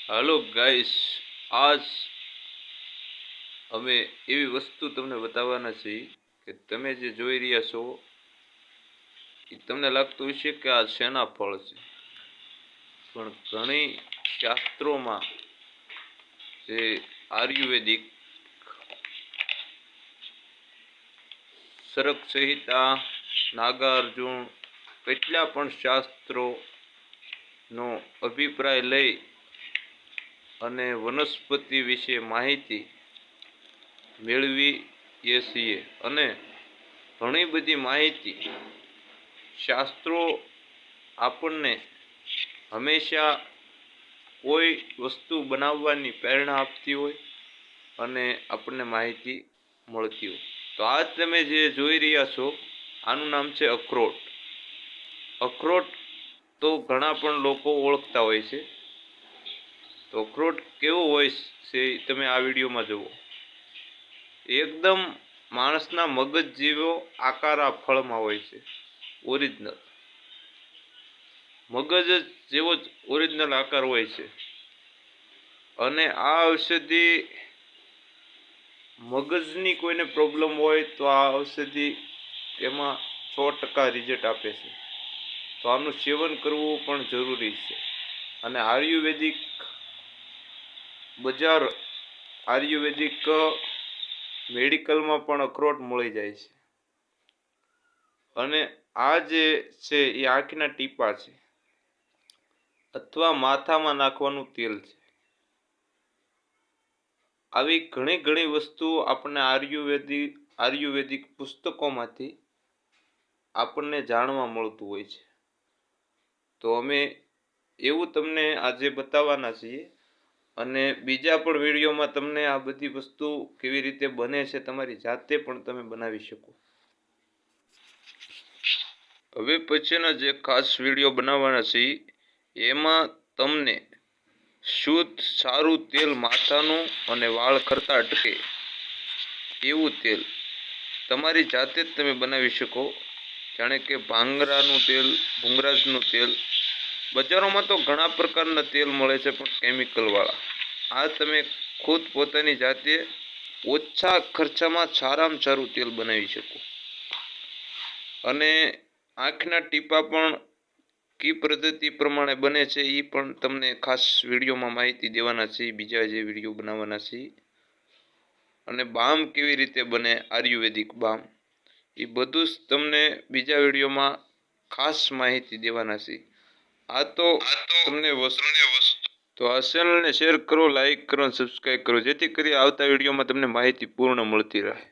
Hello guys, आज અમે એવી વસ્તુ તમને બતાવવાના છીએ કે તમે જે જોઈ રહ્યા છો એ તમને લાગતું હશે કે આ શેના ફળ છે, પણ ઘણી શાસ્ત્રોમાં જે આયુર્વેદિક સરક સંહિતા, નાગાર્જુન કેટલા પણ શાસ્ત્રોનો અભિપ્રાય લઈ અને વનસ્પતિ વિશે માહિતી મેળવીએ છીએ અને ઘણી બધી માહિતી શાસ્ત્રો આપણને હંમેશા કોઈ વસ્તુ બનાવવાની પ્રેરણા આપતી હોય અને આપણને માહિતી મળતી હોય. તો આજ તમે જે જોઈ રહ્યા છો આનું નામ છે અખરોટ. અખરોટ તો ઘણા પણ લોકો ઓળખતા હોય છે. તો અખરોટ કેવો હોય છે તમે આ વિડીયોમાં જુઓ. એકદમ માણસના મગજ જેવો આકાર આ ફળમાં હોય છે, ઓરિજિનલ મગજ જેવો જ ઓરિજિનલ આકાર હોય છે. અને આ ઔષધિ મગજની કોઈને પ્રોબ્લેમ હોય તો આ ઔષધિ એમાં 100% રિઝલ્ટ આપે છે. તો આનું સેવન કરવું પણ જરૂરી છે. અને આયુર્વેદિક બજાર આયુર્વેદિક મેડિકલમાં પણ અખરોટ મળી જાય છે. અને આ જે છે એ આંખના ટીપા છે અથવા માથામાં નાખવાનું તેલ છે. આવી ઘણી વસ્તુઓ આપણને આયુર્વેદિક પુસ્તકોમાંથી આપણને જાણવા મળતું હોય છે. તો અમે એવું તમને આજે બતાવવાના છીએ અને બીજા પણ વિડીયોમાં તમને આ બધી વસ્તુ કેવી રીતે બને છે તમારી જાતે પણ તમે બનાવી શકો. હવે પછીના જે ખાસ વિડીયો બનાવવાના છે એમાં તમને શુદ્ધ સારું તેલ માથાનું અને વાળ ખરતા અટકે એવું તેલ તમારી જાતે જ તમે બનાવી શકો. જાણે કે ભાંગરાનું તેલ, ભૂંગરાજનું તેલ. બજારોમાં તો ઘણા પ્રકારના તેલ મળે છે પણ કેમિકલવાળા. આ તમે ખુદ પોતાની જાતે ઓછા ખર્ચામાં સારામાં સારું તેલ બનાવી શકો. અને આંખના ટીપા પણ કી પદ્ધતિ પ્રમાણે બને છે એ પણ તમને ખાસ વિડીયોમાં માહિતી દેવાના છે, બીજા જે વિડીયો બનાવવાના છે. અને બામ કેવી રીતે બને, આયુર્વેદિક બામ, એ બધું જ તમને બીજા વિડીયોમાં ખાસ માહિતી દેવાના છે. આ તો તમને તો આ ચેનલને શેર કરો, લાઈક કરો અને સબસ્ક્રાઈબ કરો, જેથી કરી આવતા વિડીયોમાં તમને માહિતી પૂર્ણ મળતી રહે.